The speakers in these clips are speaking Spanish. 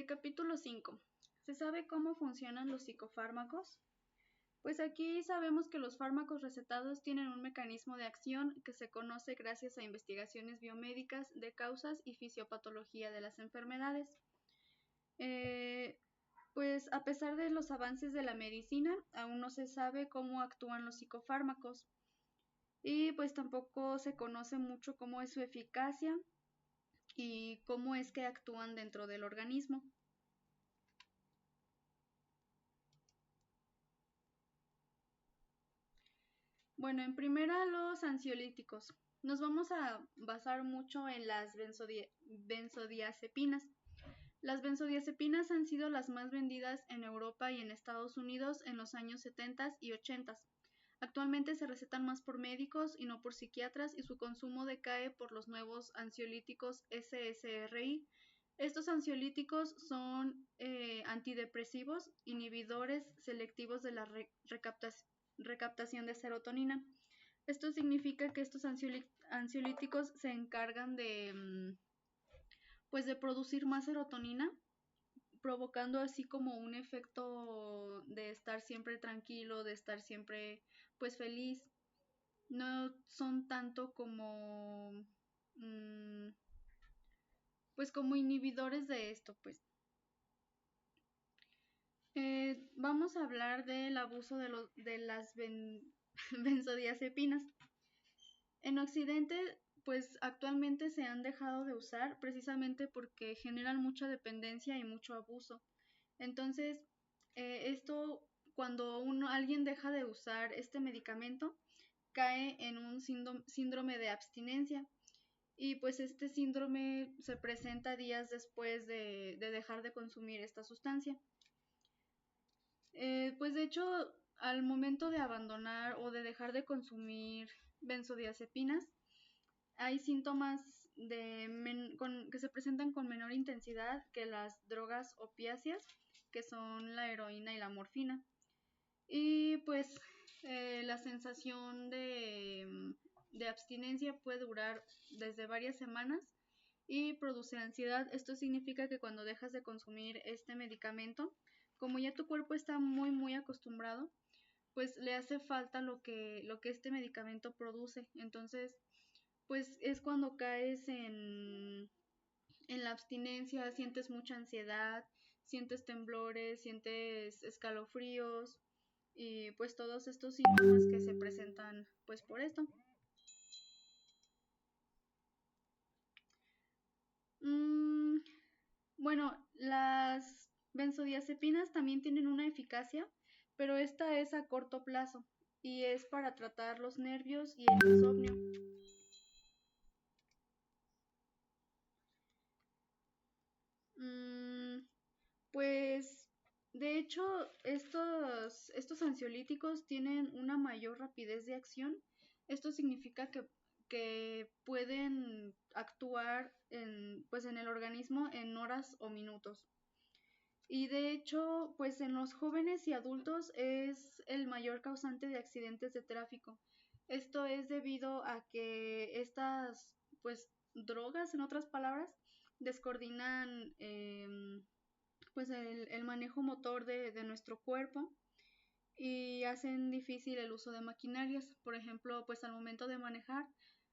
Capítulo 5. ¿Se sabe cómo funcionan los psicofármacos? Pues aquí sabemos que los fármacos recetados tienen un mecanismo de acción que se conoce gracias a investigaciones biomédicas de causas y fisiopatología de las enfermedades. Pues a pesar de los avances de la medicina, aún no se sabe cómo actúan los psicofármacos y pues tampoco se conoce mucho cómo es su eficacia y cómo es que actúan dentro del organismo. Bueno, en primera los ansiolíticos. Nos vamos a basar mucho en las benzodiazepinas. Las benzodiazepinas han sido las más vendidas en Europa y en Estados Unidos en los años 70 y 80. Actualmente se recetan más por médicos y no por psiquiatras y su consumo decae por los nuevos ansiolíticos SSRI. Estos ansiolíticos son antidepresivos, inhibidores selectivos de la recaptación de serotonina. Esto significa que estos ansiolíticos se encargan pues de producir más serotonina, provocando así como un efecto de estar siempre tranquilo, de estar siempre pues feliz. No son tanto como pues como inhibidores de esto, pues. Vamos a hablar del abuso de las benzodiazepinas. En Occidente, pues actualmente se han dejado de usar precisamente porque generan mucha dependencia y mucho abuso. Entonces, esto, cuando alguien deja de usar este medicamento, cae en un síndrome de abstinencia. Y pues este síndrome se presenta días después de dejar de consumir esta sustancia. Pues de hecho, al momento de abandonar o de dejar de consumir benzodiazepinas, hay síntomas que se presentan con menor intensidad que las drogas opiáceas, que son la heroína y la morfina. Y pues la sensación de abstinencia puede durar desde varias semanas y produce ansiedad. Esto significa que cuando dejas de consumir este medicamento, como ya tu cuerpo está muy acostumbrado, pues le hace falta lo que este medicamento produce. Entonces, pues es cuando caes en la abstinencia, sientes mucha ansiedad, sientes temblores, sientes escalofríos y pues todos estos síntomas que se presentan pues por esto. Bueno, las benzodiazepinas también tienen una eficacia, pero esta es a corto plazo y es para tratar los nervios y el insomnio. Pues de hecho estos ansiolíticos tienen una mayor rapidez de acción. Esto significa que pueden actuar pues en el organismo en horas o minutos. Y de hecho, pues en los jóvenes y adultos es el mayor causante de accidentes de tráfico. Esto es debido a que estas, pues, drogas, en otras palabras, descoordinan pues el manejo motor de nuestro cuerpo y hacen difícil el uso de maquinarias. Por ejemplo, pues al momento de manejar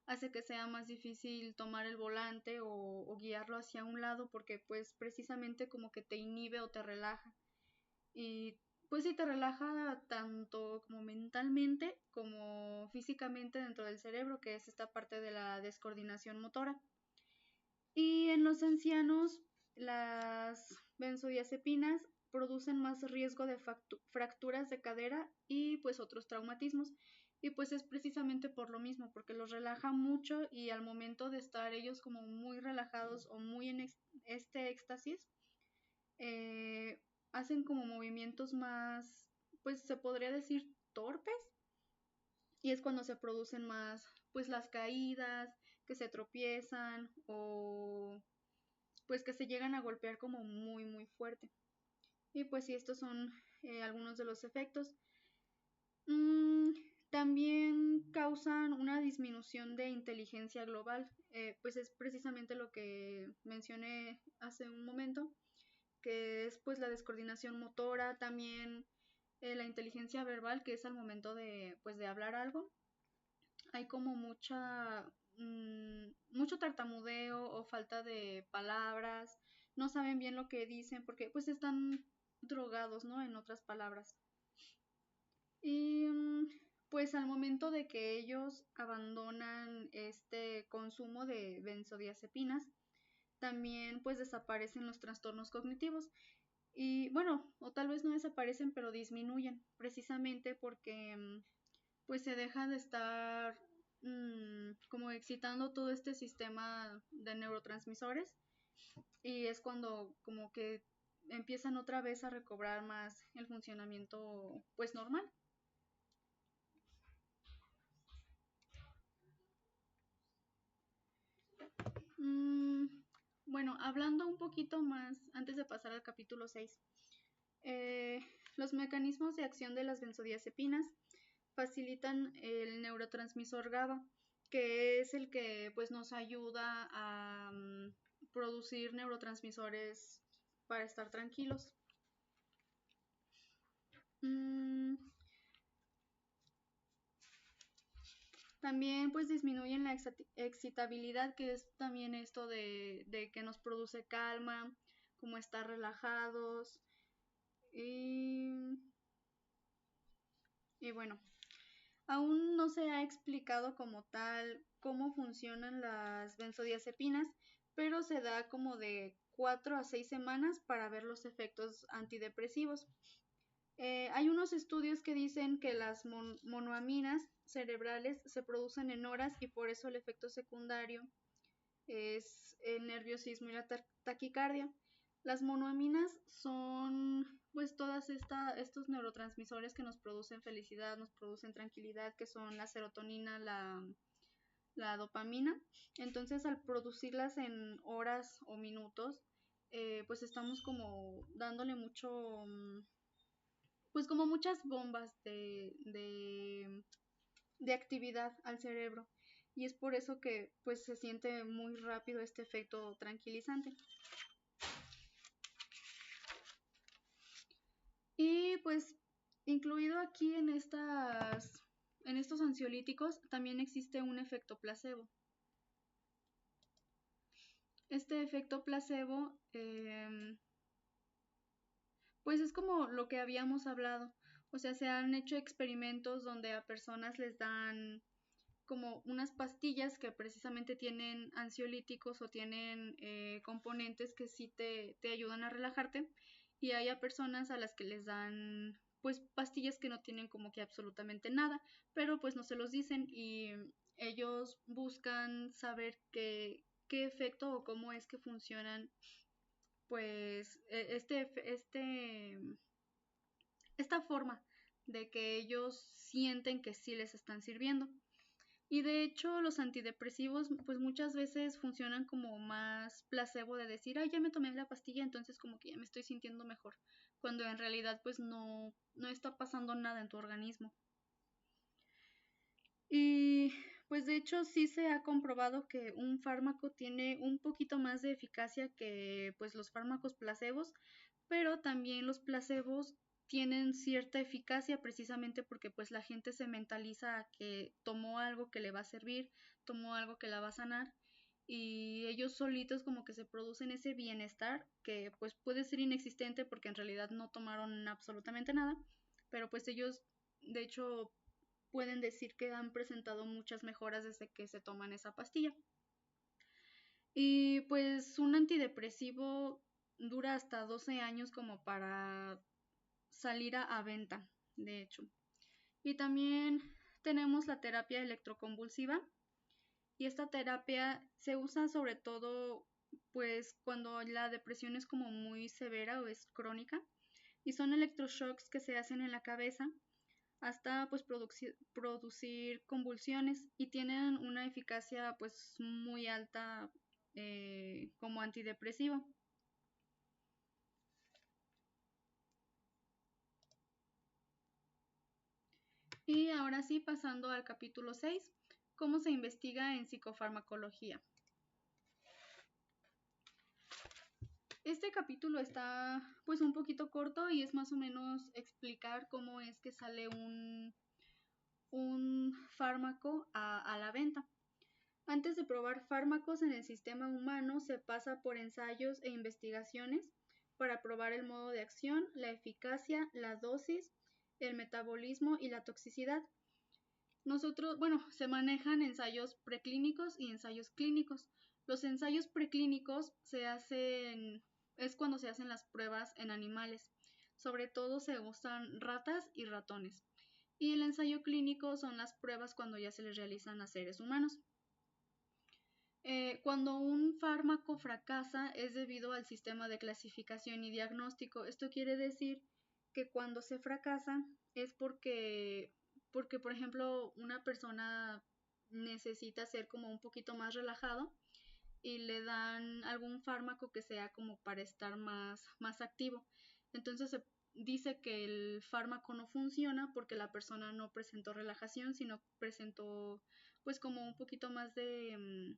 hace que sea más difícil tomar el volante o guiarlo hacia un lado porque pues precisamente como que te inhibe o te relaja. Y pues sí te relaja tanto como mentalmente como físicamente dentro del cerebro, que es esta parte de la descoordinación motora. Y en los ancianos, las benzodiazepinas producen más riesgo de fracturas de cadera y pues otros traumatismos. Y pues es precisamente por lo mismo, porque los relaja mucho y al momento de estar ellos como muy relajados o muy en este éxtasis, hacen como movimientos más, pues se podría decir torpes, y es cuando se producen más pues las caídas, que se tropiezan o pues que se llegan a golpear como muy fuerte. Y pues sí, estos son algunos de los efectos. También causan una disminución de inteligencia global, pues es precisamente lo que mencioné hace un momento, que es pues la descoordinación motora, también la inteligencia verbal, que es al momento de pues de hablar algo. Hay como mucho tartamudeo o falta de palabras, no saben bien lo que dicen porque pues están drogados, ¿no? En otras palabras. Y pues al momento de que ellos abandonan este consumo de benzodiazepinas, también pues desaparecen los trastornos cognitivos. Y bueno, o tal vez no desaparecen, pero disminuyen, precisamente porque pues se deja de estar como excitando todo este sistema de neurotransmisores y es cuando como que empiezan otra vez a recobrar más el funcionamiento pues normal. Bueno, hablando un poquito más antes de pasar al capítulo 6, eh, los mecanismos de acción de las benzodiazepinas facilitan el neurotransmisor GABA, que es el que pues nos ayuda a producir neurotransmisores para estar tranquilos. Mm, También pues disminuyen la excitabilidad, que es también esto de que nos produce calma, como estar relajados. Y, y bueno, aún no se ha explicado como tal cómo funcionan las benzodiazepinas, pero se da como de 4 a 6 semanas para ver los efectos antidepresivos. Hay unos estudios que dicen que las monoaminas cerebrales se producen en horas y por eso el efecto secundario es el nerviosismo y la taquicardia. Las monoaminas son pues todas estos neurotransmisores que nos producen felicidad, nos producen tranquilidad, que son la serotonina, la dopamina. Entonces al producirlas en horas o minutos, pues estamos como dándole mucho, pues como muchas bombas de actividad al cerebro y es por eso que pues se siente muy rápido este efecto tranquilizante. Y pues incluido aquí en estos ansiolíticos también existe un efecto placebo. Este efecto placebo pues es como lo que habíamos hablado. O sea, se han hecho experimentos donde a personas les dan como unas pastillas que precisamente tienen ansiolíticos o tienen componentes que sí te ayudan a relajarte y hay a personas a las que les dan pues pastillas que no tienen como que absolutamente nada, pero pues no se los dicen y ellos buscan saber qué efecto o cómo es que funcionan pues esta forma de que ellos sienten que sí les están sirviendo. Y de hecho los antidepresivos pues muchas veces funcionan como más placebo de decir, ay, ya me tomé la pastilla, entonces como que ya me estoy sintiendo mejor, cuando en realidad pues no está pasando nada en tu organismo. Y pues de hecho sí se ha comprobado que un fármaco tiene un poquito más de eficacia que pues los fármacos placebos, pero también los placebos tienen cierta eficacia precisamente porque pues la gente se mentaliza a que tomó algo que le va a servir, tomó algo que la va a sanar y ellos solitos como que se producen ese bienestar que pues puede ser inexistente porque en realidad no tomaron absolutamente nada, pero pues ellos de hecho pueden decir que han presentado muchas mejoras desde que se toman esa pastilla. Y pues un antidepresivo dura hasta 12 años como para salir a venta, de hecho. Y también tenemos la terapia electroconvulsiva y esta terapia se usa sobre todo pues cuando la depresión es como muy severa o es crónica y son electroshocks que se hacen en la cabeza hasta pues producir convulsiones y tienen una eficacia pues muy alta como antidepresivo. Y ahora sí, pasando al capítulo 6, ¿cómo se investiga en psicofarmacología? Este capítulo está pues un poquito corto y es más o menos explicar cómo es que sale un fármaco a la venta. Antes de probar fármacos en el sistema humano se pasa por ensayos e investigaciones para probar el modo de acción, la eficacia, la dosis, el metabolismo y la toxicidad. Se manejan ensayos preclínicos y ensayos clínicos. Los ensayos preclínicos es cuando se hacen las pruebas en animales. Sobre todo se usan ratas y ratones. Y el ensayo clínico son las pruebas cuando ya se les realizan a seres humanos. Cuando un fármaco fracasa es debido al sistema de clasificación y diagnóstico. Esto quiere decir que cuando se fracasa es porque, por ejemplo, una persona necesita ser como un poquito más relajado y le dan algún fármaco que sea como para estar más activo. Entonces se dice que el fármaco no funciona porque la persona no presentó relajación, sino presentó pues como un poquito más de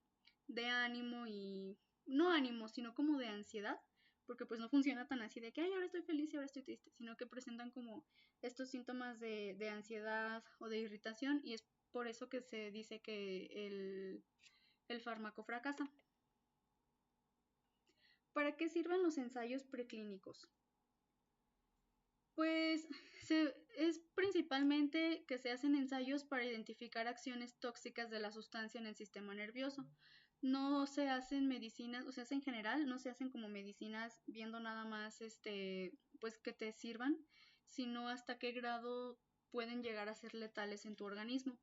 ánimo y no ánimo, sino como de ansiedad, porque pues no funciona tan así de que, ay, ahora estoy feliz y ahora estoy triste, sino que presentan como estos síntomas de ansiedad o de irritación y es por eso que se dice que el fármaco fracasa. ¿Para qué sirven los ensayos preclínicos? Pues es principalmente que se hacen ensayos para identificar acciones tóxicas de la sustancia en el sistema nervioso. No se hacen medicinas, o sea, en general, no se hacen como medicinas viendo nada más, pues que te sirvan, sino hasta qué grado pueden llegar a ser letales en tu organismo.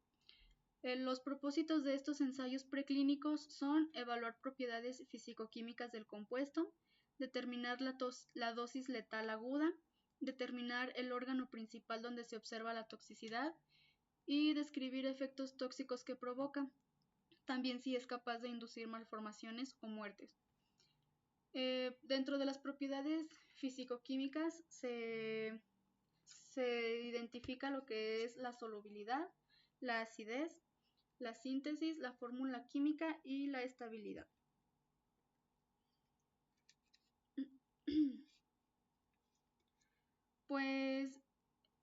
Los propósitos de estos ensayos preclínicos son evaluar propiedades físico-químicas del compuesto, determinar la dosis letal aguda, determinar el órgano principal donde se observa la toxicidad y describir efectos tóxicos que provoca, también si es capaz de inducir malformaciones o muertes. Dentro de las propiedades físico-químicas se identifica lo que es la solubilidad, la acidez, la síntesis, la fórmula química y la estabilidad. Pues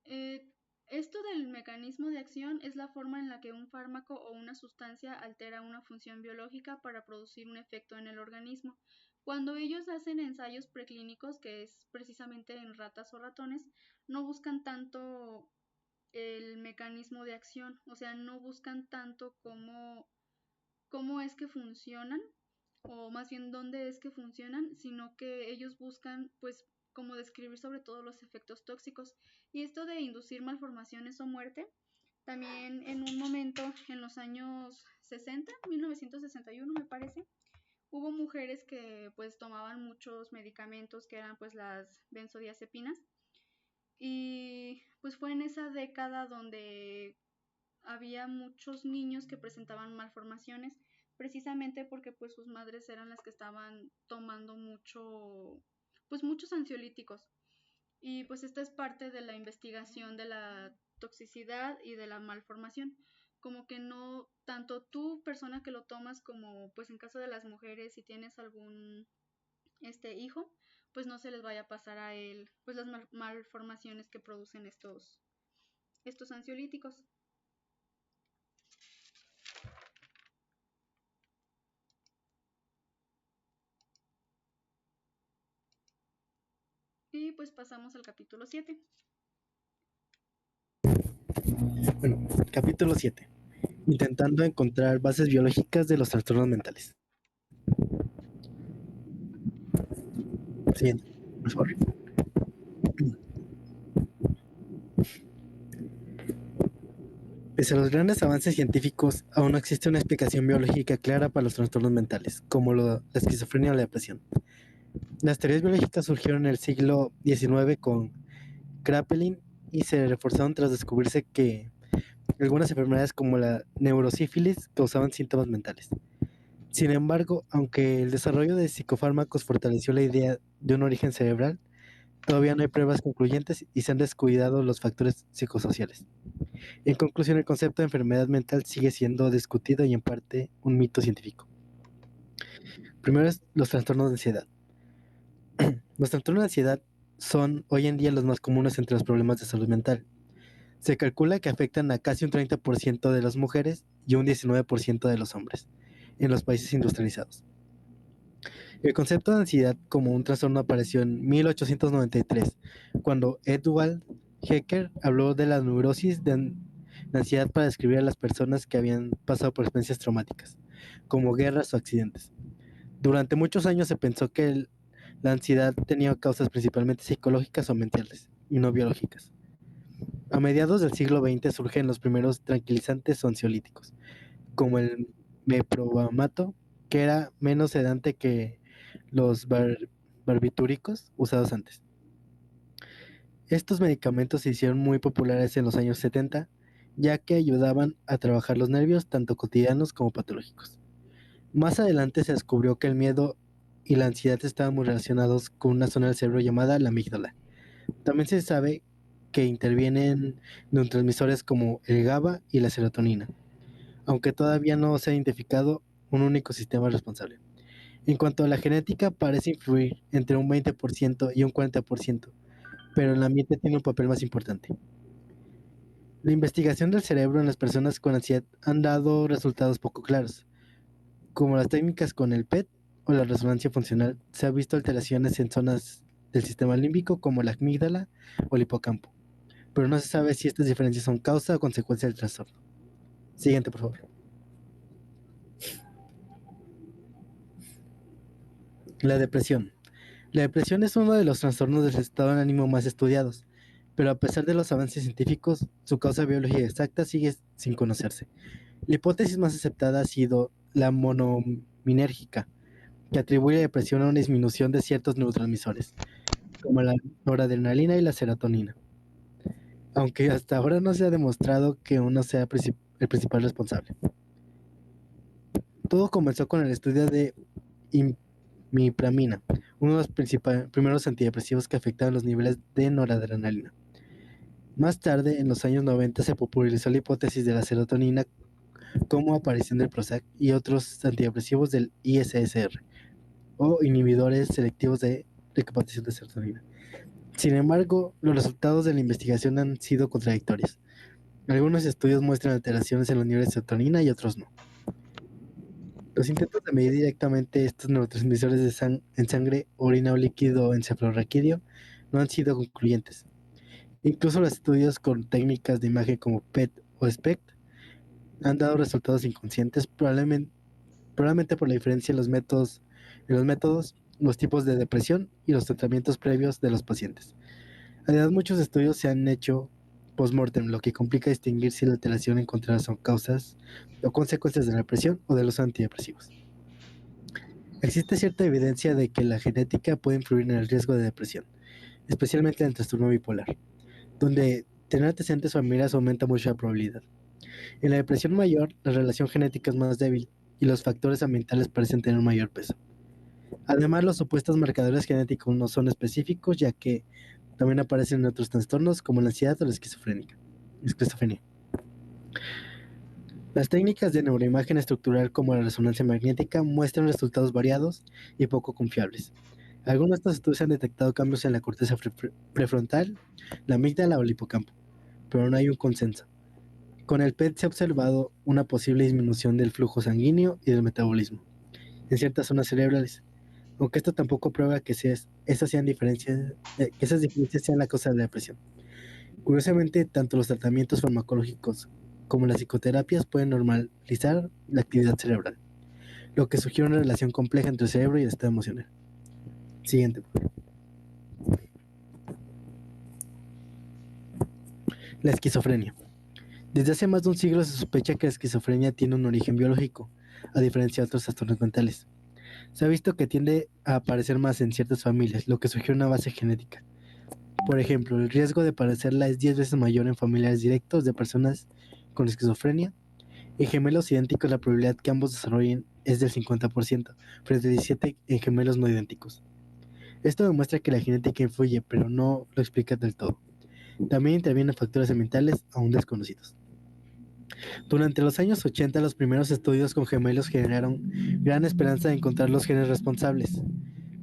esto del mecanismo de acción es la forma en la que un fármaco o una sustancia altera una función biológica para producir un efecto en el organismo. Cuando ellos hacen ensayos preclínicos, que es precisamente en ratas o ratones, no buscan tanto el mecanismo de acción, o sea, no buscan tanto cómo es que funcionan, o más bien dónde es que funcionan, sino que ellos buscan pues como describir sobre todo los efectos tóxicos. Y esto de inducir malformaciones o muerte, también en un momento en los años 60, 1961 me parece, hubo mujeres que pues tomaban muchos medicamentos que eran pues las benzodiazepinas y pues fue en esa década donde había muchos niños que presentaban malformaciones precisamente porque pues sus madres eran las que estaban tomando muchos ansiolíticos. Y pues esta es parte de la investigación de la toxicidad y de la malformación. Como que no, tanto tú, persona que lo tomas, como pues en caso de las mujeres, si tienes algún hijo, pues no se les vaya a pasar a él pues las malformaciones que producen estos ansiolíticos. Y pues pasamos al capítulo 7. Bueno, capítulo 7. Intentando encontrar bases biológicas de los trastornos mentales. Siguiente, por favor. Pese a los grandes avances científicos, aún no existe una explicación biológica clara para los trastornos mentales, como la esquizofrenia o la depresión. Las teorías biológicas surgieron en el siglo XIX con Kraepelin y se reforzaron tras descubrirse que algunas enfermedades como la neurosífilis causaban síntomas mentales. Sin embargo, aunque el desarrollo de psicofármacos fortaleció la idea de un origen cerebral, todavía no hay pruebas concluyentes y se han descuidado los factores psicosociales. En conclusión, el concepto de enfermedad mental sigue siendo discutido y en parte un mito científico. Primero es los trastornos de ansiedad. Los trastornos de ansiedad son hoy en día los más comunes entre los problemas de salud mental. Se calcula que afectan a casi un 30% de las mujeres y un 19% de los hombres en los países industrializados. El concepto de ansiedad como un trastorno apareció en 1893, cuando Edward Hecker habló de la neurosis de ansiedad para describir a las personas que habían pasado por experiencias traumáticas, como guerras o accidentes. Durante muchos años se pensó que la ansiedad tenía causas principalmente psicológicas o mentales, y no biológicas. A mediados del siglo XX surgen los primeros tranquilizantes o ansiolíticos, como el meprobamato, que era menos sedante que los barbitúricos usados antes. Estos medicamentos se hicieron muy populares en los años 70, ya que ayudaban a trabajar los nervios tanto cotidianos como patológicos. Más adelante se descubrió que el miedo y la ansiedad estaban muy relacionados con una zona del cerebro llamada la amígdala. También se sabe que intervienen neurotransmisores como el GABA y la serotonina, aunque todavía no se ha identificado un único sistema responsable. En cuanto a la genética, parece influir entre un 20% y un 40%, pero el ambiente tiene un papel más importante. La investigación del cerebro en las personas con ansiedad han dado resultados poco claros. Como las técnicas con el PET o la resonancia funcional, se han visto alteraciones en zonas del sistema límbico como la amígdala o el hipocampo, pero no se sabe si estas diferencias son causa o consecuencia del trastorno. Siguiente, por favor. La depresión. La depresión es uno de los trastornos del estado de ánimo más estudiados, pero a pesar de los avances científicos, su causa biológica exacta sigue sin conocerse. La hipótesis más aceptada ha sido la monominérgica, que atribuye la depresión a una disminución de ciertos neurotransmisores, como la noradrenalina y la serotonina, aunque hasta ahora no se ha demostrado que uno sea el principal responsable. Todo comenzó con el estudio de imipramina, uno de los primeros antidepresivos que afectaban los niveles de noradrenalina. Más tarde, en los años 90, se popularizó la hipótesis de la serotonina como aparición del Prozac y otros antidepresivos del ISSR, o inhibidores selectivos de recaptación de serotonina. Sin embargo, los resultados de la investigación han sido contradictorios. Algunos estudios muestran alteraciones en los niveles de serotonina y otros no. Los intentos de medir directamente estos neurotransmisores en sangre, orina o líquido encefalorraquídeo no han sido concluyentes. Incluso los estudios con técnicas de imagen como PET o SPECT han dado resultados inconscientes, probablemente por la diferencia en los métodos, los tipos de depresión y los tratamientos previos de los pacientes. Además, muchos estudios se han hecho post-mortem, lo que complica distinguir si la alteración encontrada son causas o consecuencias de la depresión o de los antidepresivos. Existe cierta evidencia de que la genética puede influir en el riesgo de depresión, especialmente en el trastorno bipolar, donde tener antecedentes familiares aumenta mucho la probabilidad. En la depresión mayor, la relación genética es más débil y los factores ambientales parecen tener un mayor peso. Además, los supuestos marcadores genéticos no son específicos, ya que también aparecen en otros trastornos como la ansiedad o la esquizofrenia. Las técnicas de neuroimagen estructural como la resonancia magnética muestran resultados variados y poco confiables. Algunos de estos estudios han detectado cambios en la corteza prefrontal, la amígdala o el hipocampo, pero no hay un consenso. Con el PET se ha observado una posible disminución del flujo sanguíneo y del metabolismo en ciertas zonas cerebrales, aunque esto tampoco prueba que esas diferencias sean la causa de la depresión. Curiosamente, tanto los tratamientos farmacológicos como las psicoterapias pueden normalizar la actividad cerebral, lo que sugiere una relación compleja entre el cerebro y el estado emocional. Siguiente. La esquizofrenia. Desde hace más de un siglo se sospecha que la esquizofrenia tiene un origen biológico, a diferencia de otros trastornos mentales. Se ha visto que tiende a aparecer más en ciertas familias, lo que sugiere una base genética. Por ejemplo, el riesgo de padecerla es 10 veces mayor en familiares directos de personas con esquizofrenia. En gemelos idénticos la probabilidad que ambos desarrollen es del 50%, frente a 17 en gemelos no idénticos. Esto demuestra que la genética influye, pero no lo explica del todo. También intervienen factores ambientales aún desconocidos. Durante los años 80, los primeros estudios con gemelos generaron gran esperanza de encontrar los genes responsables,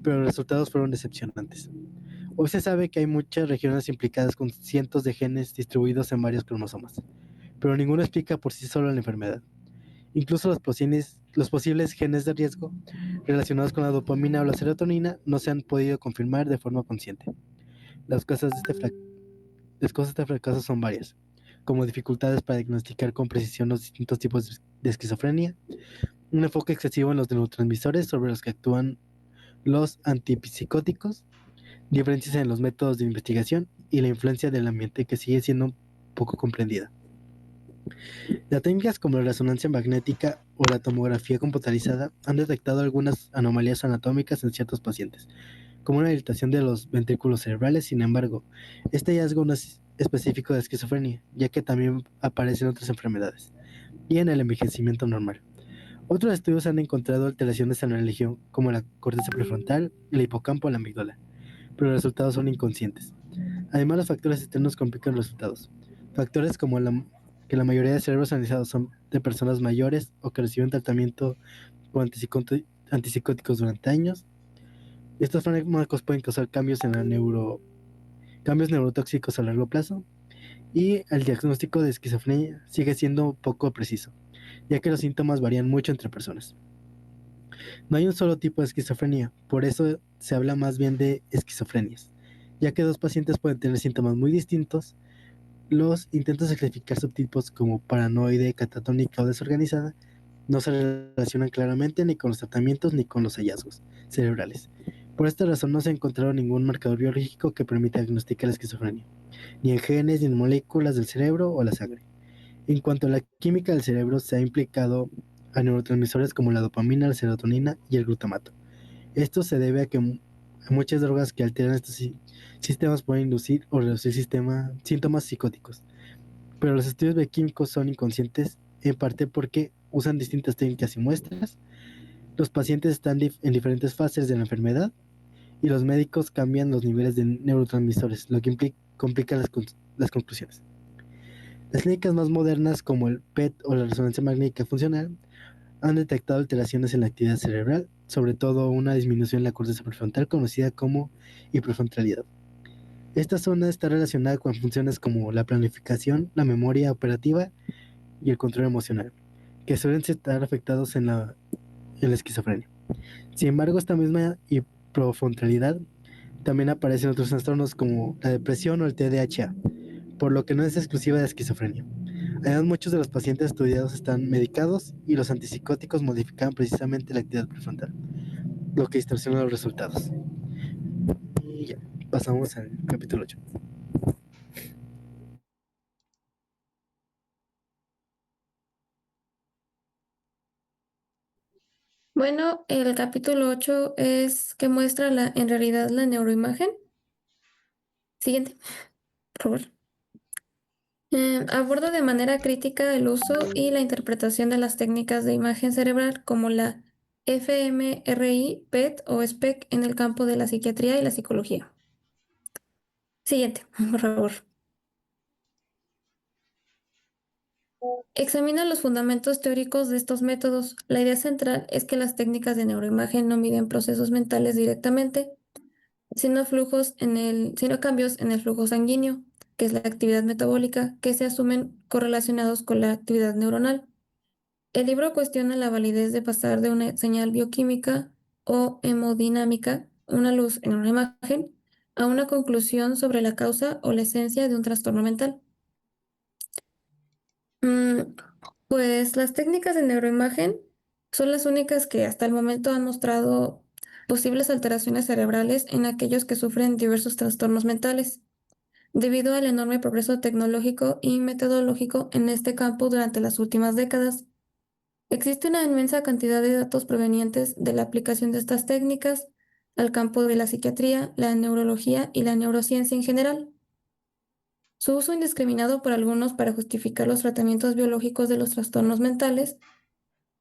pero los resultados fueron decepcionantes. Hoy se sabe que hay muchas regiones implicadas con cientos de genes distribuidos en varios cromosomas, pero ninguno explica por sí solo la enfermedad. Incluso los posibles genes de riesgo relacionados con la dopamina o la serotonina no se han podido confirmar de forma consciente. Las causas de este fracaso son varias, como dificultades para diagnosticar con precisión los distintos tipos de esquizofrenia, un enfoque excesivo en los neurotransmisores sobre los que actúan los antipsicóticos, diferencias en los métodos de investigación y la influencia del ambiente que sigue siendo poco comprendida. Las técnicas como la resonancia magnética o la tomografía computarizada han detectado algunas anomalías anatómicas en ciertos pacientes, como una dilatación de los ventrículos cerebrales. Sin embargo, este hallazgo no es específico de esquizofrenia, ya que también aparece en otras enfermedades y en el envejecimiento normal. Otros estudios han encontrado alteraciones en la región como la corteza prefrontal, el hipocampo o la amígdala, pero los resultados son inconscientes. Además, los factores externos complican los resultados. Factores como que la mayoría de cerebros analizados son de personas mayores o que reciben tratamiento con antipsicóticos durante años. Estos fármacos pueden causar cambios neurotóxicos a largo plazo, y el diagnóstico de esquizofrenia sigue siendo poco preciso, ya que los síntomas varían mucho entre personas. No hay un solo tipo de esquizofrenia, por eso se habla más bien de esquizofrenias, ya que dos pacientes pueden tener síntomas muy distintos. Los intentos de clasificar subtipos como paranoide, catatónica o desorganizada no se relacionan claramente ni con los tratamientos ni con los hallazgos cerebrales. Por esta razón no se ha encontrado ningún marcador biológico que permita diagnosticar la esquizofrenia, ni en genes, ni en moléculas del cerebro o la sangre. En cuanto a la química del cerebro, se ha implicado a neurotransmisores como la dopamina, la serotonina y el glutamato. Esto se debe a que muchas drogas que alteran estos sistemas pueden inducir o reducir síntomas psicóticos. Pero los estudios bioquímicos son inconscientes, en parte porque usan distintas técnicas y muestras. Los pacientes están en diferentes fases de la enfermedad y los médicos cambian los niveles de neurotransmisores, lo que complica las conclusiones. Las clínicas más modernas, como el PET o la resonancia magnética funcional, han detectado alteraciones en la actividad cerebral, sobre todo una disminución en la corteza prefrontal conocida como hiperfrontalidad. Esta zona está relacionada con funciones como la planificación, la memoria operativa y el control emocional, que suelen estar afectados en la esquizofrenia. Sin embargo, esta misma hiperfrontalidad también aparece en otros trastornos como la depresión o el TDAH, por lo que no es exclusiva de esquizofrenia. Además, muchos de los pacientes estudiados están medicados y los antipsicóticos modifican precisamente la actividad prefrontal, lo que distorsiona los resultados. Y ya, pasamos al capítulo 8. Bueno, el capítulo 8 es que muestra en realidad la neuroimagen. Siguiente, por favor. Aborda de manera crítica el uso y la interpretación de las técnicas de imagen cerebral como la fMRI, PET o SPEC en el campo de la psiquiatría y la psicología. Siguiente, por favor. Examina los fundamentos teóricos de estos métodos. La idea central es que las técnicas de neuroimagen no miden procesos mentales directamente, sino cambios en el flujo sanguíneo, que es la actividad metabólica, que se asumen correlacionados con la actividad neuronal. El libro cuestiona la validez de pasar de una señal bioquímica o hemodinámica, una luz en una imagen, a una conclusión sobre la causa o la esencia de un trastorno mental. Pues las técnicas de neuroimagen son las únicas que hasta el momento han mostrado posibles alteraciones cerebrales en aquellos que sufren diversos trastornos mentales, debido al enorme progreso tecnológico y metodológico en este campo durante las últimas décadas. Existe una inmensa cantidad de datos provenientes de la aplicación de estas técnicas al campo de la psiquiatría, la neurología y la neurociencia en general. Su uso indiscriminado por algunos para justificar los tratamientos biológicos de los trastornos mentales,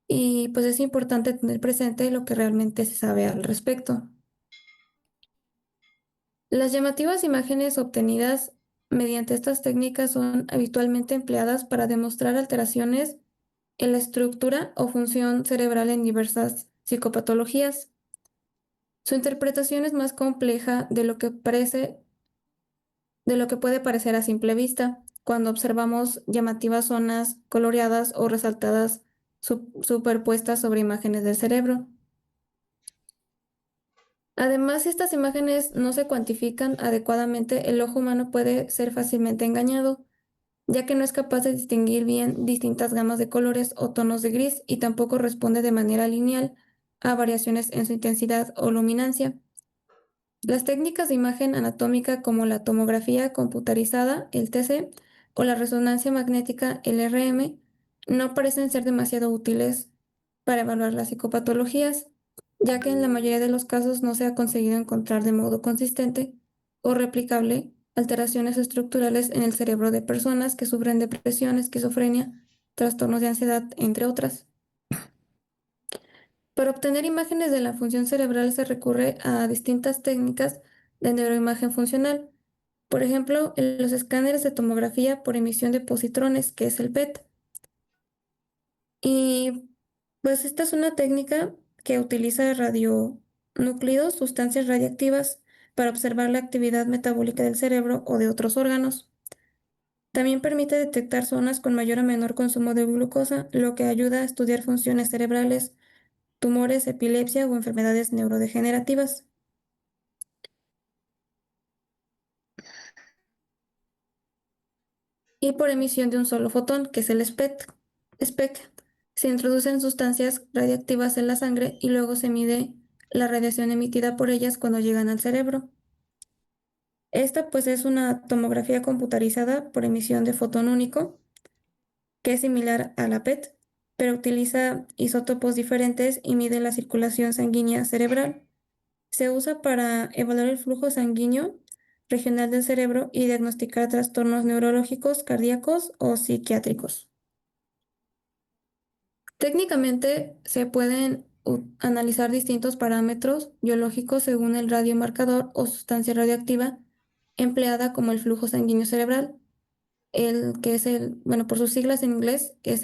y pues es importante tener presente lo que realmente se sabe al respecto. Las llamativas imágenes obtenidas mediante estas técnicas son habitualmente empleadas para demostrar alteraciones en la estructura o función cerebral en diversas psicopatologías. Su interpretación es más compleja de lo que puede parecer a simple vista, cuando observamos llamativas zonas coloreadas o resaltadas superpuestas sobre imágenes del cerebro. Además, si estas imágenes no se cuantifican adecuadamente, el ojo humano puede ser fácilmente engañado, ya que no es capaz de distinguir bien distintas gamas de colores o tonos de gris y tampoco responde de manera lineal a variaciones en su intensidad o luminancia. Las técnicas de imagen anatómica como la tomografía computarizada, el TC, o la resonancia magnética, el RM, no parecen ser demasiado útiles para evaluar las psicopatologías, ya que en la mayoría de los casos no se ha conseguido encontrar de modo consistente o replicable alteraciones estructurales en el cerebro de personas que sufren depresión, esquizofrenia, trastornos de ansiedad, entre otras. Para obtener imágenes de la función cerebral se recurre a distintas técnicas de neuroimagen funcional. Por ejemplo, en los escáneres de tomografía por emisión de positrones, que es el PET. Y pues esta es una técnica que utiliza radionúclidos, sustancias radiactivas, para observar la actividad metabólica del cerebro o de otros órganos. También permite detectar zonas con mayor o menor consumo de glucosa, lo que ayuda a estudiar funciones cerebrales, tumores, epilepsia o enfermedades neurodegenerativas. Y por emisión de un solo fotón, que es el SPEC. Se introducen sustancias radiactivas en la sangre y luego se mide la radiación emitida por ellas cuando llegan al cerebro. Esta pues es una tomografía computarizada por emisión de fotón único, que es similar a la PET, pero utiliza isótopos diferentes y mide la circulación sanguínea cerebral. Se usa para evaluar el flujo sanguíneo regional del cerebro y diagnosticar trastornos neurológicos, cardíacos o psiquiátricos. Técnicamente se pueden analizar distintos parámetros biológicos según el radiomarcador o sustancia radioactiva empleada como el flujo sanguíneo cerebral, el que es bueno, por sus siglas en inglés, es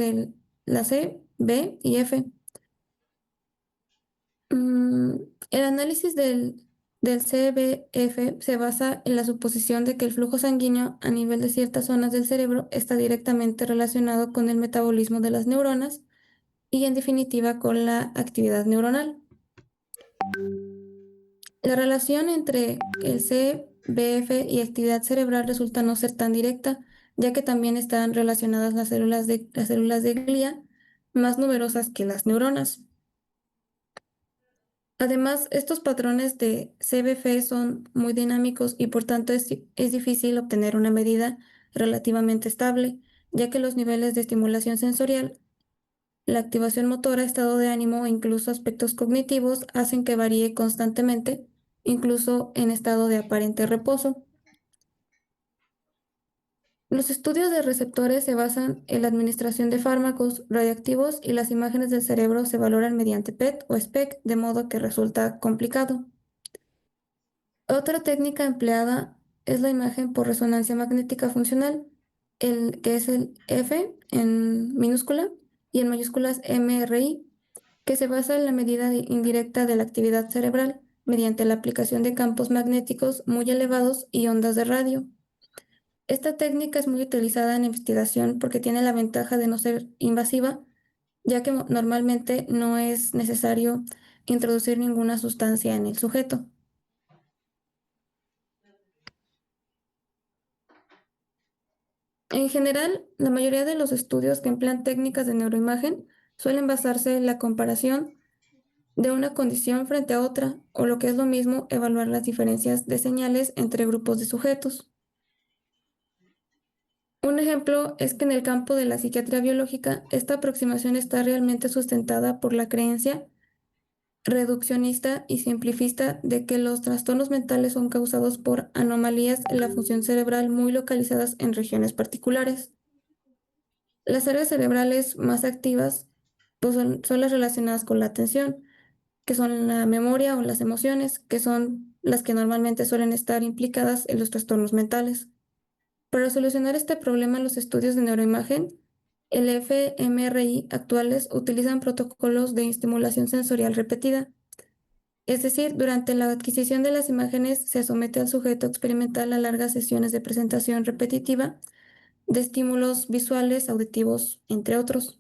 la C, B y F. El análisis del CBF se basa en la suposición de que el flujo sanguíneo a nivel de ciertas zonas del cerebro está directamente relacionado con el metabolismo de las neuronas y en definitiva con la actividad neuronal. La relación entre el CBF y actividad cerebral resulta no ser tan directa, ya que también están relacionadas las células de glía, más numerosas que las neuronas. Además, estos patrones de CBF son muy dinámicos y por tanto es difícil obtener una medida relativamente estable, ya que los niveles de estimulación sensorial, la activación motora, estado de ánimo e incluso aspectos cognitivos hacen que varíe constantemente, incluso en estado de aparente reposo. Los estudios de receptores se basan en la administración de fármacos radioactivos y las imágenes del cerebro se valoran mediante PET o SPEC, de modo que resulta complicado. Otra técnica empleada es la imagen por resonancia magnética funcional, que es el F en minúscula y en mayúsculas MRI, que se basa en la medida indirecta de la actividad cerebral mediante la aplicación de campos magnéticos muy elevados y ondas de radio. Esta técnica es muy utilizada en investigación porque tiene la ventaja de no ser invasiva, ya que normalmente no es necesario introducir ninguna sustancia en el sujeto. En general, la mayoría de los estudios que emplean técnicas de neuroimagen suelen basarse en la comparación de una condición frente a otra, o lo que es lo mismo, evaluar las diferencias de señales entre grupos de sujetos. Un ejemplo es que en el campo de la psiquiatría biológica, esta aproximación está realmente sustentada por la creencia reduccionista y simplifista de que los trastornos mentales son causados por anomalías en la función cerebral muy localizadas en regiones particulares. Las áreas cerebrales más activas pues, son las relacionadas con la atención, que son la memoria o las emociones, que son las que normalmente suelen estar implicadas en los trastornos mentales. Para solucionar este problema, los estudios de neuroimagen, el fMRI actuales utilizan protocolos de estimulación sensorial repetida, Es decir, durante la adquisición de las imágenes se somete al sujeto experimental a largas sesiones de presentación repetitiva de estímulos visuales, auditivos, entre otros.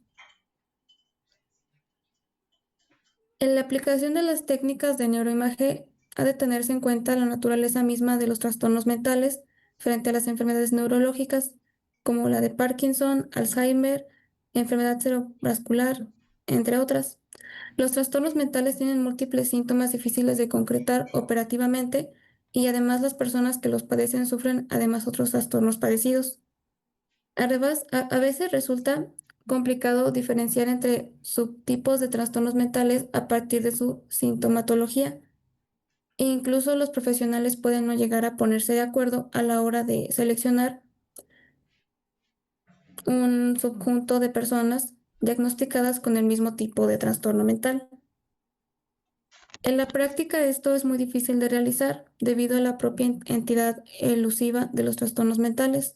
En la aplicación de las técnicas de neuroimagen ha de tenerse en cuenta la naturaleza misma de los trastornos mentales frente a las enfermedades neurológicas, como la de Parkinson, Alzheimer, enfermedad cerebrovascular, entre otras. Los trastornos mentales tienen múltiples síntomas difíciles de concretar operativamente y además las personas que los padecen sufren además otros trastornos parecidos. Además, a veces resulta complicado diferenciar entre subtipos de trastornos mentales a partir de su sintomatología. E incluso los profesionales pueden no llegar a ponerse de acuerdo a la hora de seleccionar un subconjunto de personas diagnosticadas con el mismo tipo de trastorno mental. En la práctica esto es muy difícil de realizar debido a la propia entidad elusiva de los trastornos mentales.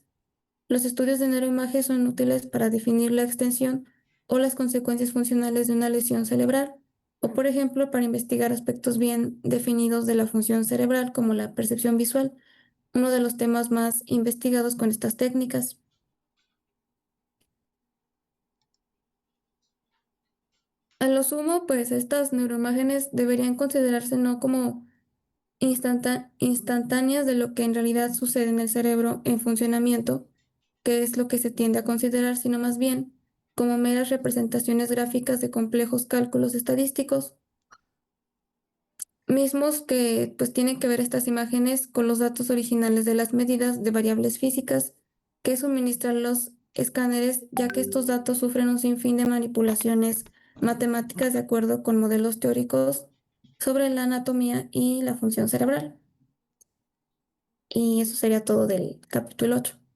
Los estudios de neuroimagen son útiles para definir la extensión o las consecuencias funcionales de una lesión cerebral, o por ejemplo para investigar aspectos bien definidos de la función cerebral como la percepción visual, uno de los temas más investigados con estas técnicas. A lo sumo, pues estas neuroimágenes deberían considerarse no como instantáneas de lo que en realidad sucede en el cerebro en funcionamiento, que es lo que se tiende a considerar, sino más bien como meras representaciones gráficas de complejos cálculos estadísticos, mismos que pues tienen que ver estas imágenes con los datos originales de las medidas de variables físicas que suministran los escáneres, ya que estos datos sufren un sinfín de manipulaciones matemáticas de acuerdo con modelos teóricos sobre la anatomía y la función cerebral. Y eso sería todo del capítulo 8.